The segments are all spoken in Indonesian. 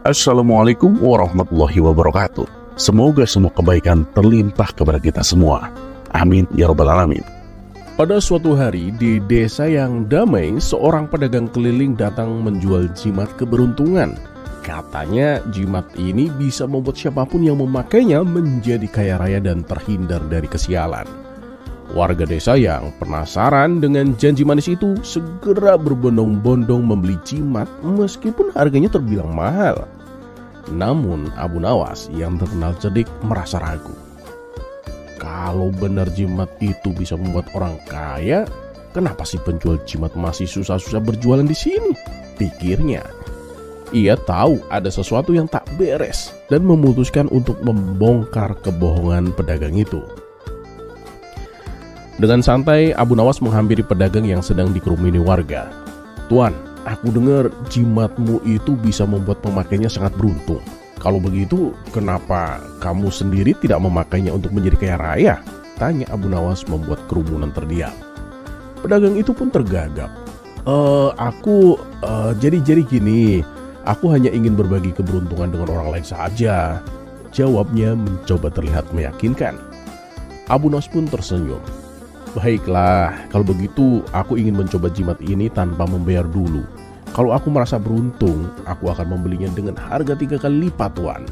Assalamualaikum warahmatullahi wabarakatuh. Semoga semua kebaikan terlimpah kepada kita semua. Amin ya rabbal alamin. Pada suatu hari di desa yang damai, seorang pedagang keliling datang menjual jimat keberuntungan. Katanya jimat ini bisa membuat siapapun yang memakainya menjadi kaya raya dan terhindar dari kesialan. Warga desa yang penasaran dengan janji manis itu segera berbondong-bondong membeli jimat meskipun harganya terbilang mahal. Namun Abu Nawas yang terkenal cerdik merasa ragu. Kalau benar jimat itu bisa membuat orang kaya, kenapa sih penjual jimat masih susah-susah berjualan di sini? Pikirnya. Ia tahu ada sesuatu yang tak beres dan memutuskan untuk membongkar kebohongan pedagang itu. Dengan santai, Abu Nawas menghampiri pedagang yang sedang dikerumuni warga. "Tuan, aku dengar jimatmu itu bisa membuat pemakainya sangat beruntung. Kalau begitu, kenapa kamu sendiri tidak memakainya untuk menjadi kaya raya?" tanya Abu Nawas membuat kerumunan terdiam. Pedagang itu pun tergagap. Jadi gini, aku hanya ingin berbagi keberuntungan dengan orang lain saja," jawabnya mencoba terlihat meyakinkan. Abu Nawas pun tersenyum. "Baiklah, kalau begitu aku ingin mencoba jimat ini tanpa membayar dulu. Kalau aku merasa beruntung, aku akan membelinya dengan harga 3 kali lipat, Tuan."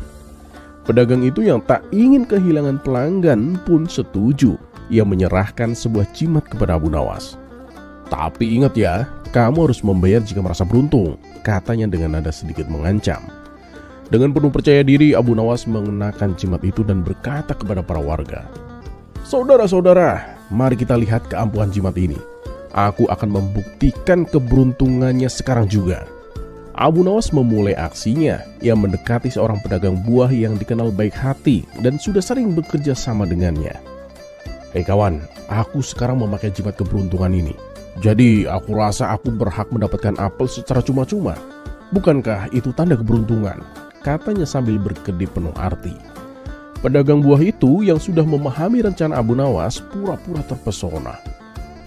Pedagang itu yang tak ingin kehilangan pelanggan pun setuju. Ia menyerahkan sebuah jimat kepada Abu Nawas. "Tapi ingat ya, kamu harus membayar jika merasa beruntung," katanya dengan nada sedikit mengancam. Dengan penuh percaya diri, Abu Nawas mengenakan jimat itu dan berkata kepada para warga, "Saudara-saudara, mari kita lihat keampuhan jimat ini. Aku akan membuktikan keberuntungannya sekarang juga." Abu Nawas memulai aksinya. Ia mendekati seorang pedagang buah yang dikenal baik hati dan sudah sering bekerja sama dengannya. "Hei kawan, aku sekarang memakai jimat keberuntungan ini. Jadi aku rasa aku berhak mendapatkan apel secara cuma-cuma. Bukankah itu tanda keberuntungan?" katanya sambil berkedip penuh arti. Pedagang buah itu yang sudah memahami rencana Abu Nawas pura-pura terpesona.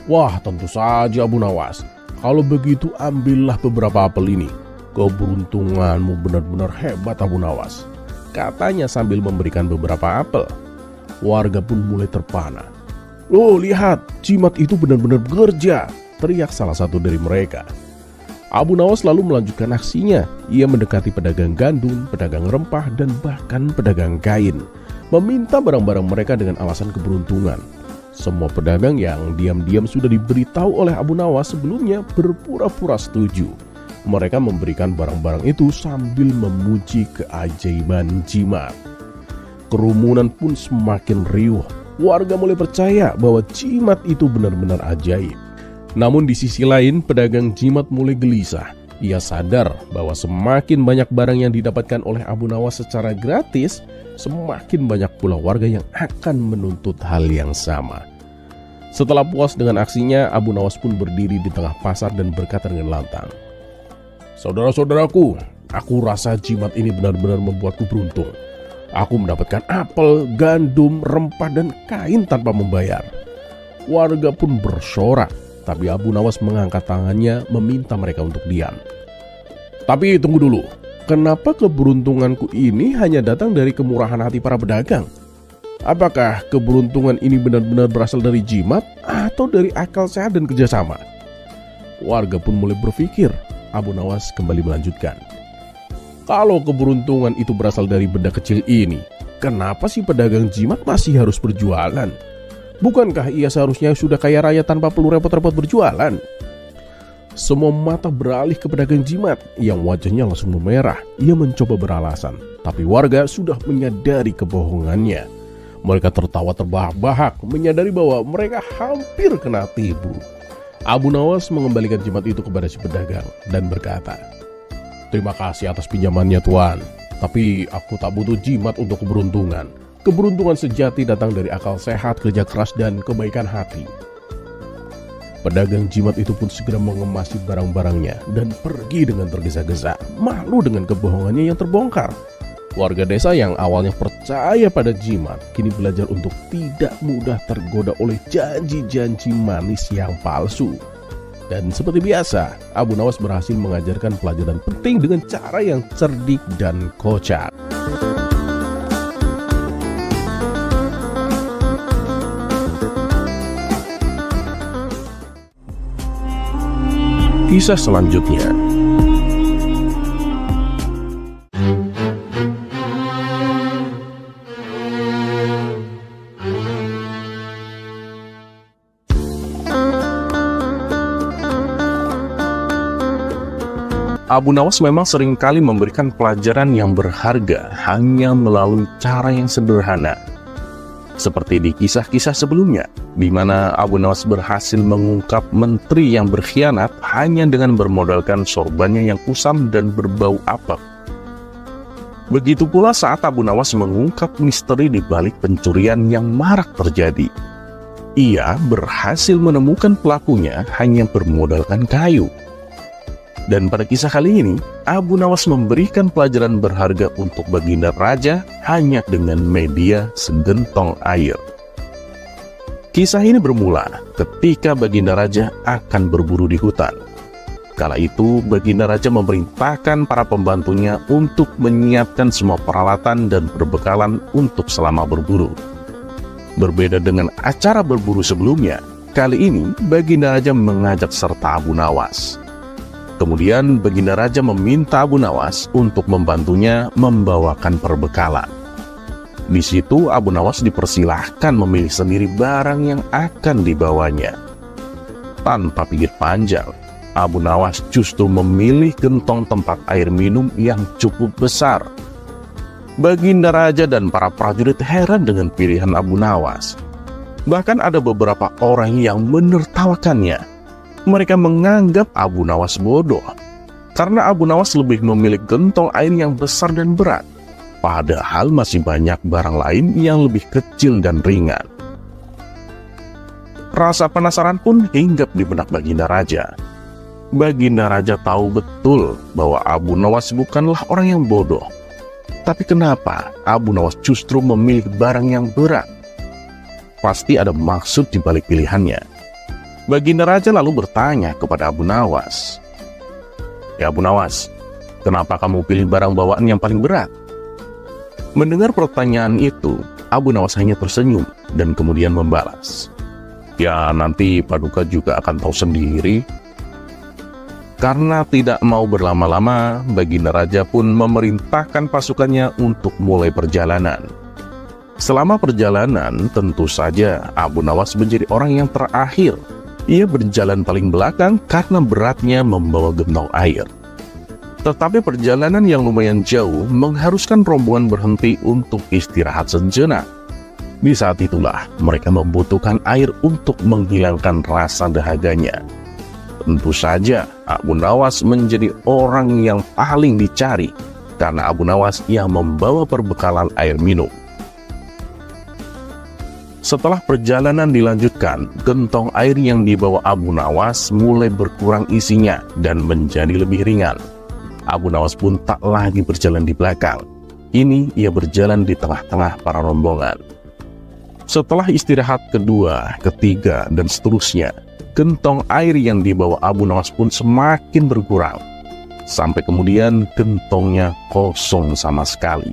"Wah, tentu saja Abu Nawas. Kalau begitu ambillah beberapa apel ini. Keberuntunganmu benar-benar hebat Abu Nawas," katanya sambil memberikan beberapa apel. Warga pun mulai terpana. "Loh, lihat, jimat itu benar-benar bekerja," teriak salah satu dari mereka. Abu Nawas lalu melanjutkan aksinya. Ia mendekati pedagang gandum, pedagang rempah, dan bahkan pedagang kain, meminta barang-barang mereka dengan alasan keberuntungan. Semua pedagang yang diam-diam sudah diberitahu oleh Abu Nawas sebelumnya berpura-pura setuju. Mereka memberikan barang-barang itu sambil memuji keajaiban jimat. Kerumunan pun semakin riuh. Warga mulai percaya bahwa jimat itu benar-benar ajaib. Namun di sisi lain, pedagang jimat mulai gelisah. Ia sadar bahwa semakin banyak barang yang didapatkan oleh Abu Nawas secara gratis, semakin banyak pula warga yang akan menuntut hal yang sama. Setelah puas dengan aksinya, Abu Nawas pun berdiri di tengah pasar dan berkata dengan lantang, "Saudara-saudaraku, aku rasa jimat ini benar-benar membuatku beruntung. Aku mendapatkan apel, gandum, rempah, dan kain tanpa membayar." Warga pun bersorak, tapi Abu Nawas mengangkat tangannya meminta mereka untuk diam. "Tapi tunggu dulu, kenapa keberuntunganku ini hanya datang dari kemurahan hati para pedagang? Apakah keberuntungan ini benar-benar berasal dari jimat atau dari akal sehat dan kerjasama?" Warga pun mulai berpikir. Abu Nawas kembali melanjutkan, "Kalau keberuntungan itu berasal dari benda kecil ini, kenapa sih pedagang jimat masih harus berjualan? Bukankah ia seharusnya sudah kaya raya tanpa perlu repot-repot berjualan?" Semua mata beralih ke pedagang jimat yang wajahnya langsung memerah. Ia mencoba beralasan, tapi warga sudah menyadari kebohongannya. Mereka tertawa terbahak-bahak, menyadari bahwa mereka hampir kena tipu. Abu Nawas mengembalikan jimat itu kepada si pedagang dan berkata, "Terima kasih atas pinjamannya, Tuan. Tapi aku tak butuh jimat untuk keberuntungan. Keberuntungan sejati datang dari akal sehat, kerja keras, dan kebaikan hati." Pedagang jimat itu pun segera mengemasi barang-barangnya dan pergi dengan tergesa-gesa, malu dengan kebohongannya yang terbongkar. Warga desa yang awalnya percaya pada jimat, kini belajar untuk tidak mudah tergoda oleh janji-janji manis yang palsu. Dan seperti biasa, Abu Nawas berhasil mengajarkan pelajaran penting dengan cara yang cerdik dan kocak. Kisah selanjutnya. Abu Nawas memang seringkali memberikan pelajaran yang berharga hanya melalui cara yang sederhana. Seperti di kisah-kisah sebelumnya, di mana Abu Nawas berhasil mengungkap menteri yang berkhianat hanya dengan bermodalkan sorbannya yang kusam dan berbau apek. Begitu pula saat Abu Nawas mengungkap misteri di balik pencurian yang marak terjadi. Ia berhasil menemukan pelakunya hanya bermodalkan kayu. Dan pada kisah kali ini, Abu Nawas memberikan pelajaran berharga untuk Baginda Raja hanya dengan media segentong air. Kisah ini bermula ketika Baginda Raja akan berburu di hutan. Kala itu, Baginda Raja memerintahkan para pembantunya untuk menyiapkan semua peralatan dan perbekalan untuk selama berburu. Berbeda dengan acara berburu sebelumnya, kali ini Baginda Raja mengajak serta Abu Nawas. Kemudian Baginda Raja meminta Abu Nawas untuk membantunya membawakan perbekalan. Di situ Abu Nawas dipersilahkan memilih sendiri barang yang akan dibawanya. Tanpa pikir panjang, Abu Nawas justru memilih gentong tempat air minum yang cukup besar. Baginda Raja dan para prajurit heran dengan pilihan Abu Nawas. Bahkan ada beberapa orang yang menertawakannya. Mereka menganggap Abu Nawas bodoh, karena Abu Nawas lebih memilih gentong air yang besar dan berat, padahal masih banyak barang lain yang lebih kecil dan ringan. Rasa penasaran pun hinggap di benak Baginda Raja. Baginda Raja tahu betul bahwa Abu Nawas bukanlah orang yang bodoh. Tapi kenapa Abu Nawas justru memilih barang yang berat? Pasti ada maksud di balik pilihannya. Baginda Raja lalu bertanya kepada Abu Nawas, "Ya Abu Nawas, kenapa kamu pilih barang bawaan yang paling berat?" Mendengar pertanyaan itu, Abu Nawas hanya tersenyum dan kemudian membalas, "Ya nanti Paduka juga akan tahu sendiri." Karena tidak mau berlama-lama, Baginda Raja pun memerintahkan pasukannya untuk mulai perjalanan. Selama perjalanan, tentu saja Abu Nawas menjadi orang yang terakhir. Ia berjalan paling belakang karena beratnya membawa gentong air. Tetapi perjalanan yang lumayan jauh mengharuskan rombongan berhenti untuk istirahat sejenak. Di saat itulah mereka membutuhkan air untuk menghilangkan rasa dahaganya. Tentu saja Abu Nawas menjadi orang yang paling dicari, karena Abu Nawas yang membawa perbekalan air minum. Setelah perjalanan dilanjutkan, gentong air yang dibawa Abu Nawas mulai berkurang isinya dan menjadi lebih ringan. Abu Nawas pun tak lagi berjalan di belakang. Ini ia berjalan di tengah-tengah para rombongan. Setelah istirahat kedua, ketiga, dan seterusnya, gentong air yang dibawa Abu Nawas pun semakin berkurang. Sampai kemudian gentongnya kosong sama sekali.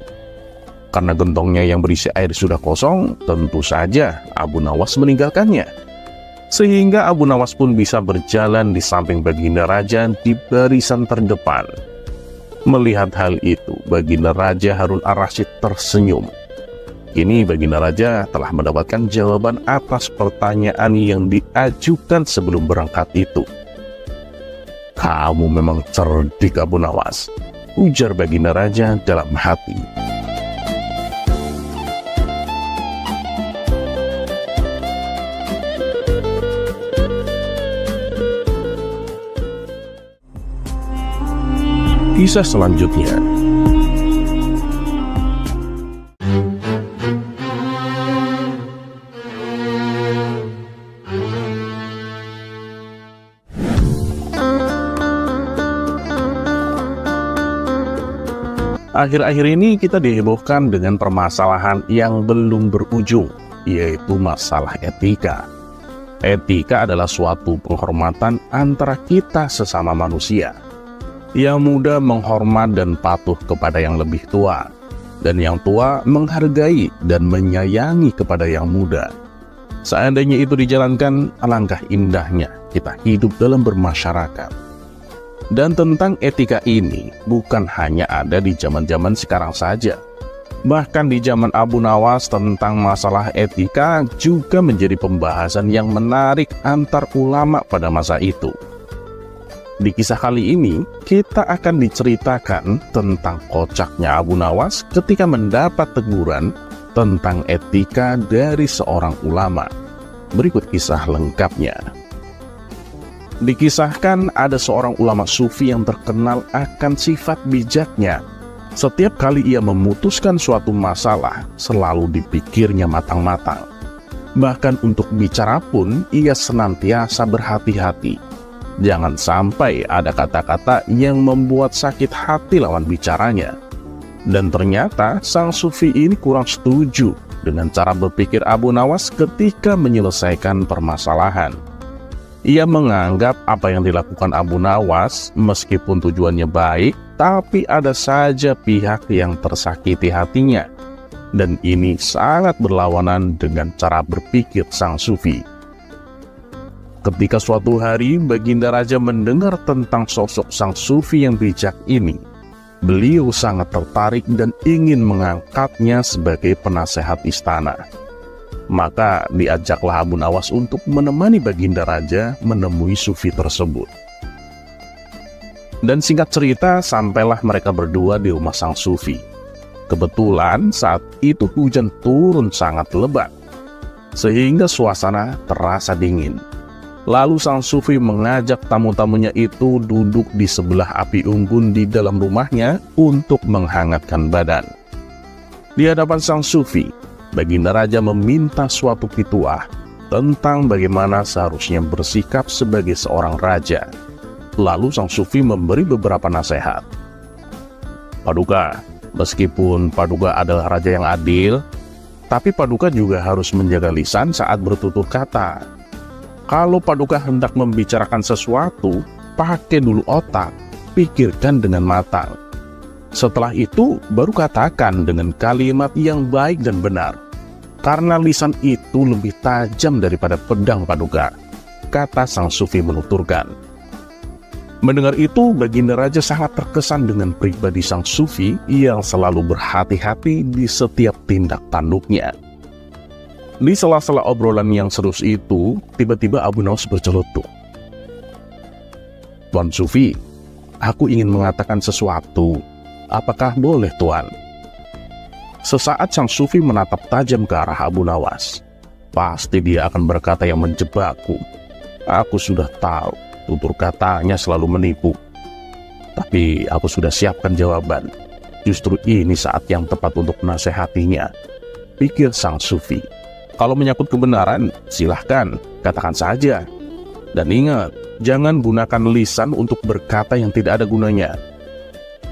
Karena gentongnya yang berisi air sudah kosong, tentu saja Abu Nawas meninggalkannya. Sehingga Abu Nawas pun bisa berjalan di samping Baginda Raja di barisan terdepan. Melihat hal itu, Baginda Raja Harun ar-Rasyid tersenyum. Kini Baginda Raja telah mendapatkan jawaban atas pertanyaan yang diajukan sebelum berangkat itu. "Kamu memang cerdik, Abu Nawas," ujar Baginda Raja dalam hati. Kisah selanjutnya. Akhir-akhir ini kita dihebohkan dengan permasalahan yang belum berujung, yaitu masalah etika. Etika adalah suatu penghormatan antara kita sesama manusia. Yang muda menghormat dan patuh kepada yang lebih tua, dan yang tua menghargai dan menyayangi kepada yang muda. Seandainya itu dijalankan, alangkah indahnya kita hidup dalam bermasyarakat. Dan tentang etika ini bukan hanya ada di zaman-zaman sekarang saja. Bahkan di zaman Abu Nawas tentang masalah etika juga menjadi pembahasan yang menarik antar ulama pada masa itu. Di kisah kali ini, kita akan diceritakan tentang kocaknya Abu Nawas ketika mendapat teguran tentang etika dari seorang ulama. Berikut kisah lengkapnya. Dikisahkan ada seorang ulama sufi yang terkenal akan sifat bijaknya. Setiap kali ia memutuskan suatu masalah, selalu dipikirnya matang-matang. Bahkan untuk bicara pun, ia senantiasa berhati-hati. Jangan sampai ada kata-kata yang membuat sakit hati lawan bicaranya. Dan ternyata sang sufi ini kurang setuju dengan cara berpikir Abu Nawas ketika menyelesaikan permasalahan. Ia menganggap apa yang dilakukan Abu Nawas meskipun tujuannya baik, tapi ada saja pihak yang tersakiti hatinya. Dan ini sangat berlawanan dengan cara berpikir sang sufi. Ketika suatu hari Baginda Raja mendengar tentang sosok sang sufi yang bijak ini, beliau sangat tertarik dan ingin mengangkatnya sebagai penasehat istana. Maka diajaklah Abu Nawas untuk menemani Baginda Raja menemui sufi tersebut. Dan singkat cerita, sampailah mereka berdua di rumah sang sufi. Kebetulan saat itu hujan turun sangat lebat, sehingga suasana terasa dingin. Lalu sang sufi mengajak tamu-tamunya itu duduk di sebelah api unggun di dalam rumahnya untuk menghangatkan badan. Di hadapan sang sufi, Baginda Raja meminta suatu pituah tentang bagaimana seharusnya bersikap sebagai seorang raja. Lalu sang sufi memberi beberapa nasihat. Paduka, meskipun Paduka adalah raja yang adil, tapi Paduka juga harus menjaga lisan saat bertutur kata. Kalau Paduka hendak membicarakan sesuatu, pakai dulu otak, pikirkan dengan matang. Setelah itu, baru katakan dengan kalimat yang baik dan benar. Karena lisan itu lebih tajam daripada pedang Paduka, kata sang sufi menuturkan. Mendengar itu, Baginda Raja sangat terkesan dengan pribadi sang sufi yang selalu berhati-hati di setiap tindak tanduknya. Di sela-sela obrolan yang serius itu, tiba-tiba Abu Nawas bercelutuk. Tuan Sufi, aku ingin mengatakan sesuatu. Apakah boleh, Tuan? Sesaat sang sufi menatap tajam ke arah Abu Nawas. Pasti dia akan berkata yang menjebakku. Aku sudah tahu, tutur katanya selalu menipu. Tapi aku sudah siapkan jawaban. Justru ini saat yang tepat untuk menasehatinya, pikir sang sufi. Kalau menyangkut kebenaran, silahkan, katakan saja. Dan ingat, jangan gunakan lisan untuk berkata yang tidak ada gunanya.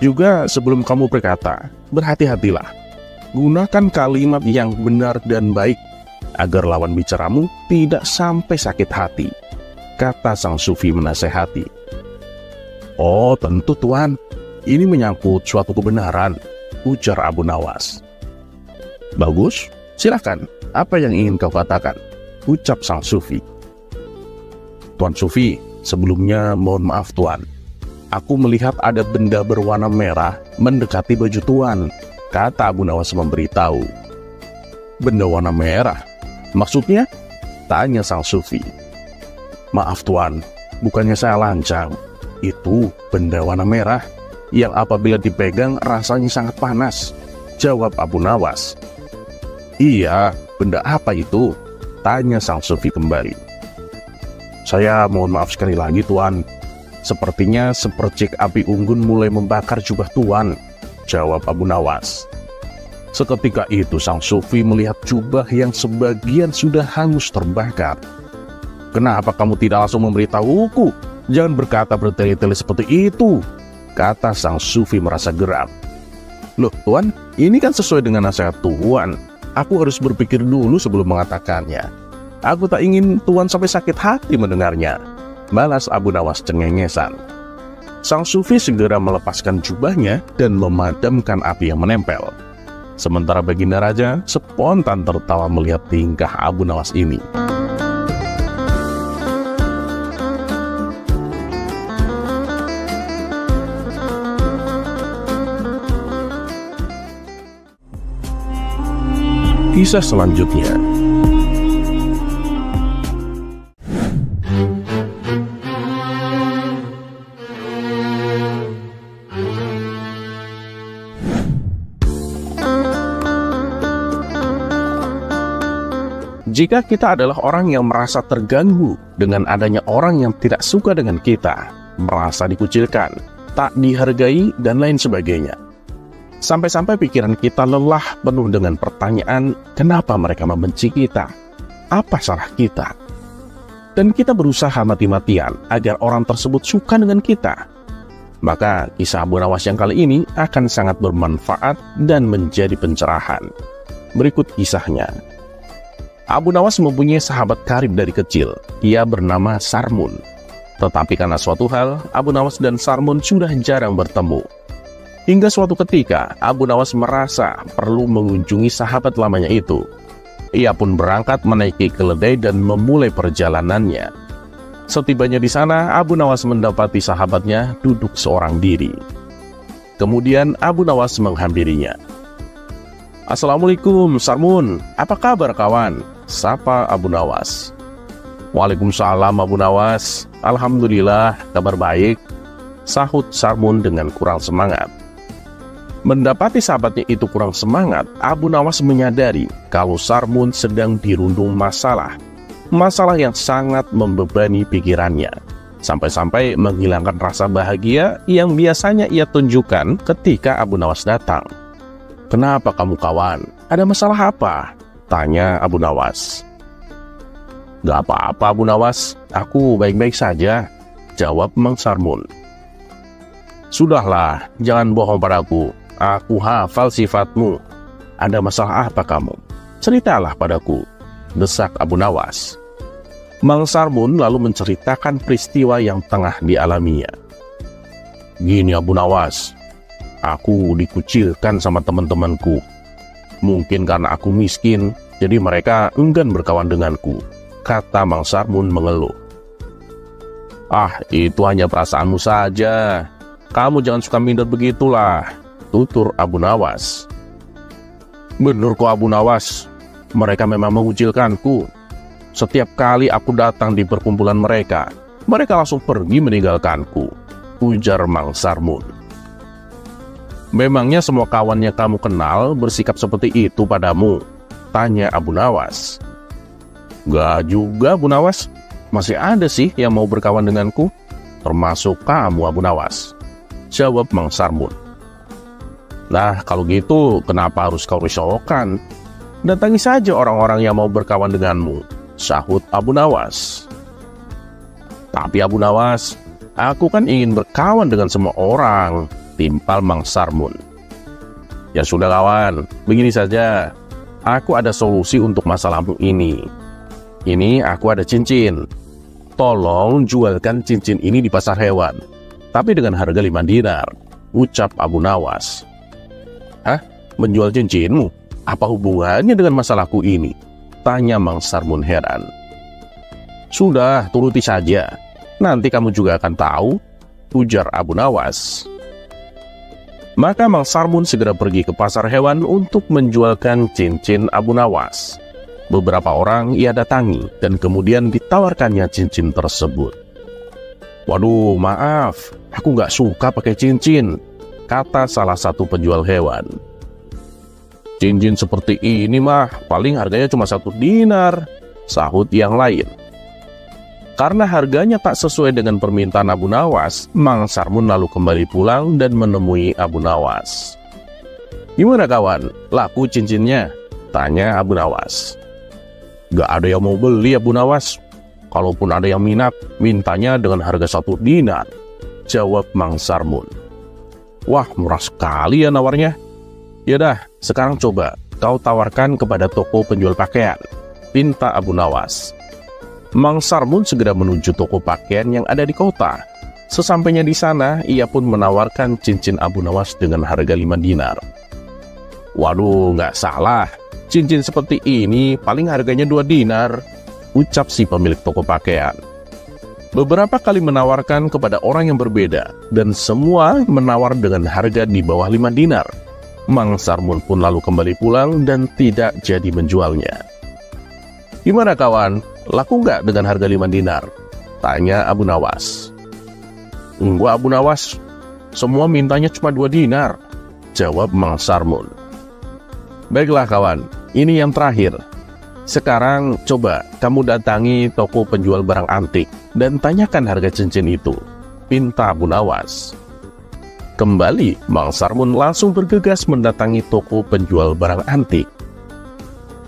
Juga sebelum kamu berkata, berhati-hatilah. Gunakan kalimat yang benar dan baik, agar lawan bicaramu tidak sampai sakit hati, kata sang sufi menasehati. Oh tentu Tuan, ini menyangkut suatu kebenaran, ujar Abu Nawas. Bagus, silakan, apa yang ingin kau katakan, ucap sang sufi. Tuan Sufi, sebelumnya mohon maaf Tuan, aku melihat ada benda berwarna merah mendekati baju Tuan, kata Abu Nawas memberitahu. Benda warna merah? Maksudnya? Tanya sang sufi. Maaf Tuan, bukannya saya lancang. Itu benda warna merah yang apabila dipegang rasanya sangat panas, jawab Abu Nawas. Iya, benda apa itu? Tanya sang sufi kembali. Saya mohon maaf sekali lagi Tuan. Sepertinya sepercik api unggun mulai membakar jubah Tuan, jawab Abu Nawas. Seketika itu sang sufi melihat jubah yang sebagian sudah hangus terbakar. Kenapa kamu tidak langsung memberitahuku? Jangan berkata bertele-tele seperti itu, kata sang sufi merasa geram. Loh Tuan, ini kan sesuai dengan nasihat Tuan. Aku harus berpikir dulu sebelum mengatakannya. Aku tak ingin Tuan sampai sakit hati mendengarnya, balas Abu Nawas cengengesan. Sang sufi segera melepaskan jubahnya dan memadamkan api yang menempel. Sementara Baginda Raja spontan tertawa melihat tingkah Abu Nawas ini. Kisah selanjutnya. Jika kita adalah orang yang merasa terganggu dengan adanya orang yang tidak suka dengan kita, merasa dikucilkan, tak dihargai, dan lain sebagainya. Sampai-sampai pikiran kita lelah penuh dengan pertanyaan, kenapa mereka membenci kita? Apa salah kita? Dan kita berusaha mati-matian agar orang tersebut suka dengan kita. Maka kisah Abu Nawas yang kali ini akan sangat bermanfaat dan menjadi pencerahan. Berikut kisahnya. Abu Nawas mempunyai sahabat karib dari kecil. Ia bernama Sarmun. Tetapi karena suatu hal, Abu Nawas dan Sarmun sudah jarang bertemu. Hingga suatu ketika, Abu Nawas merasa perlu mengunjungi sahabat lamanya itu. Ia pun berangkat menaiki keledai dan memulai perjalanannya. Setibanya di sana, Abu Nawas mendapati sahabatnya duduk seorang diri. Kemudian Abu Nawas menghampirinya. "Assalamualaikum, Sarmun. Apa kabar, kawan?" sapa Abu Nawas. "Waalaikumsalam, Abu Nawas. Alhamdulillah, kabar baik," sahut Sarmun dengan kurang semangat. Mendapati sahabatnya itu kurang semangat, Abu Nawas menyadari kalau Sarmun sedang dirundung masalah yang sangat membebani pikirannya, sampai-sampai menghilangkan rasa bahagia yang biasanya ia tunjukkan ketika Abu Nawas datang. "Kenapa kamu, kawan? Ada masalah apa?" tanya Abu Nawas. "Gak apa-apa, Abu Nawas, aku baik-baik saja," jawab Mang Sarmun. "Sudahlah, jangan bohong padaku. Aku hafal sifatmu. Ada masalah apa kamu? Ceritalah padaku," desak Abu Nawas. Mang Sarmun lalu menceritakan peristiwa yang tengah dialaminya. "Gini Abu Nawas, aku dikucilkan sama teman-temanku. Mungkin karena aku miskin, jadi mereka enggan berkawan denganku," kata Mang Sarmun mengeluh. "Ah, itu hanya perasaanmu saja. Kamu jangan suka minder begitulah," tutur Abu Nawas. "Bener kok Abu Nawas, mereka memang mengucilkanku. Setiap kali aku datang di perkumpulan mereka langsung pergi meninggalkanku," ujar Mang Sarmun. "Memangnya semua kawan yang kamu kenal bersikap seperti itu padamu?" tanya Abu Nawas. "Gak juga, Abu Nawas. Masih ada sih yang mau berkawan denganku, termasuk kamu, Abu Nawas," jawab Mang Sarmun. "Nah, kalau gitu kenapa harus kau risaukan? Datangi saja orang-orang yang mau berkawan denganmu," sahut Abu Nawas. "Tapi Abu Nawas, aku kan ingin berkawan dengan semua orang," timpal Mang Sarmun. "Ya sudah kawan, begini saja. Aku ada solusi untuk masalahmu ini. Ini aku ada cincin. Tolong jualkan cincin ini di pasar hewan, tapi dengan harga 5 dinar, ucap Abu Nawas. "Hah? Menjual cincinmu? Apa hubungannya dengan masalahku ini?" tanya Mang Sarmun heran. "Sudah, turuti saja. Nanti kamu juga akan tahu," ujar Abu Nawas. Maka Mang Sarmun segera pergi ke pasar hewan untuk menjualkan cincin Abu Nawas. Beberapa orang ia datangi dan kemudian ditawarkannya cincin tersebut. "Waduh, maaf, aku nggak suka pakai cincin," kata salah satu penjual hewan. "Cincin seperti ini mah paling harganya cuma 1 dinar, sahut yang lain. Karena harganya tak sesuai dengan permintaan Abu Nawas, Mang Sarmun lalu kembali pulang dan menemui Abu Nawas. "Gimana kawan, laku cincinnya?" tanya Abu Nawas. "Gak ada yang mau beli, Abu Nawas. Kalaupun ada yang minat, mintanya dengan harga 1 dinar, jawab Mang Sarmun. "Wah, murah sekali ya nawarnya. Yaudah, sekarang coba kau tawarkan kepada toko penjual pakaian," pinta Abu Nawas. Mang Sarmun segera menuju toko pakaian yang ada di kota. Sesampainya di sana, ia pun menawarkan cincin Abu Nawas dengan harga 5 dinar. Waduh, nggak salah. Cincin seperti ini paling harganya 2 dinar, ucap si pemilik toko pakaian. Beberapa kali menawarkan kepada orang yang berbeda, dan semua menawar dengan harga di bawah 5 dinar. Mang Sarmun pun lalu kembali pulang dan tidak jadi menjualnya. Gimana kawan, laku nggak dengan harga 5 dinar? Tanya Abu Nawas. Enggak Abu Nawas, semua mintanya cuma 2 dinar, jawab Mang Sarmun. Baiklah kawan, ini yang terakhir. Sekarang coba kamu datangi toko penjual barang antik dan tanyakan harga cincin itu, pinta Abu Nawas. Kembali, Mang Sarmun langsung bergegas mendatangi toko penjual barang antik.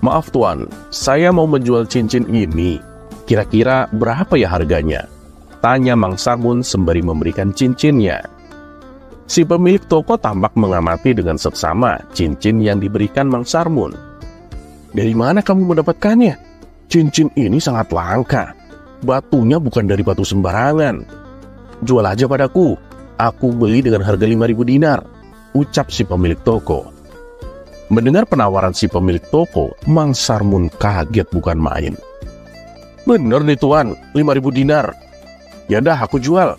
Maaf tuan, saya mau menjual cincin ini. Kira-kira berapa ya harganya? Tanya Mang Sarmun sembari memberikan cincinnya. Si pemilik toko tampak mengamati dengan seksama cincin yang diberikan Mang Sarmun. Dari mana kamu mendapatkannya? Cincin ini sangat langka. Batunya bukan dari batu sembarangan. Jual aja padaku. Aku beli dengan harga 5.000 dinar, ucap si pemilik toko. Mendengar penawaran si pemilik toko, Mang Sarmun kaget bukan main. Bener nih tuan, 5.000 dinar. Ya dah, aku jual,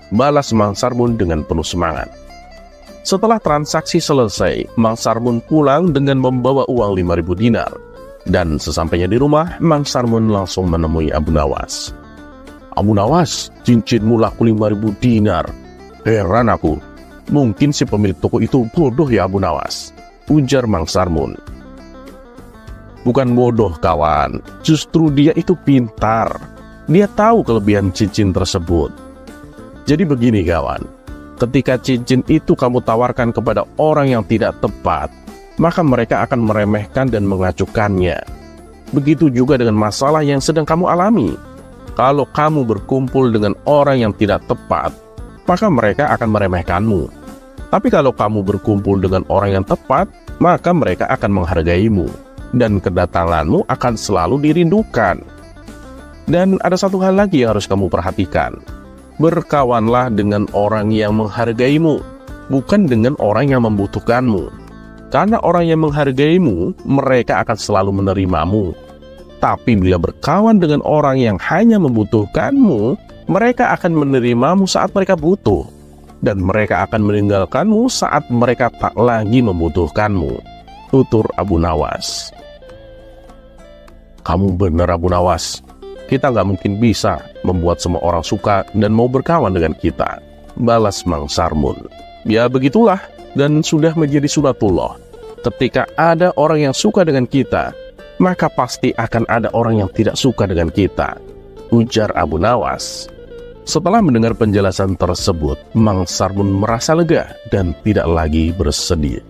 balas Mang Sarmun dengan penuh semangat. Setelah transaksi selesai, Mang Sarmun pulang dengan membawa uang 5.000 dinar. Dan sesampainya di rumah, Mang Sarmun langsung menemui Abu Nawas. Abu Nawas, cincinmu laku 5.000 dinar. Heran aku, mungkin si pemilik toko itu bodoh ya Abu Nawas, ujar Mang Sarmun. Bukan bodoh kawan, justru dia itu pintar. Dia tahu kelebihan cincin tersebut. Jadi begini kawan, ketika cincin itu kamu tawarkan kepada orang yang tidak tepat, maka mereka akan meremehkan dan mengacuhkannya. Begitu juga dengan masalah yang sedang kamu alami. Kalau kamu berkumpul dengan orang yang tidak tepat, maka mereka akan meremehkanmu. Tapi kalau kamu berkumpul dengan orang yang tepat, maka mereka akan menghargaimu, dan kedatanganmu akan selalu dirindukan. Dan ada satu hal lagi yang harus kamu perhatikan. Berkawanlah dengan orang yang menghargaimu, bukan dengan orang yang membutuhkanmu. Karena orang yang menghargaimu, mereka akan selalu menerimamu. Tapi bila berkawan dengan orang yang hanya membutuhkanmu, mereka akan menerimamu saat mereka butuh. Dan mereka akan meninggalkanmu saat mereka tak lagi membutuhkanmu, tutur Abu Nawas. Kamu benar Abu Nawas. Kita nggak mungkin bisa membuat semua orang suka dan mau berkawan dengan kita, balas Mang Sarmun. Ya begitulah, dan sudah menjadi sunatullah. Ketika ada orang yang suka dengan kita, maka pasti akan ada orang yang tidak suka dengan kita, ujar Abu Nawas. Setelah mendengar penjelasan tersebut, Mang Sarmun merasa lega dan tidak lagi bersedih.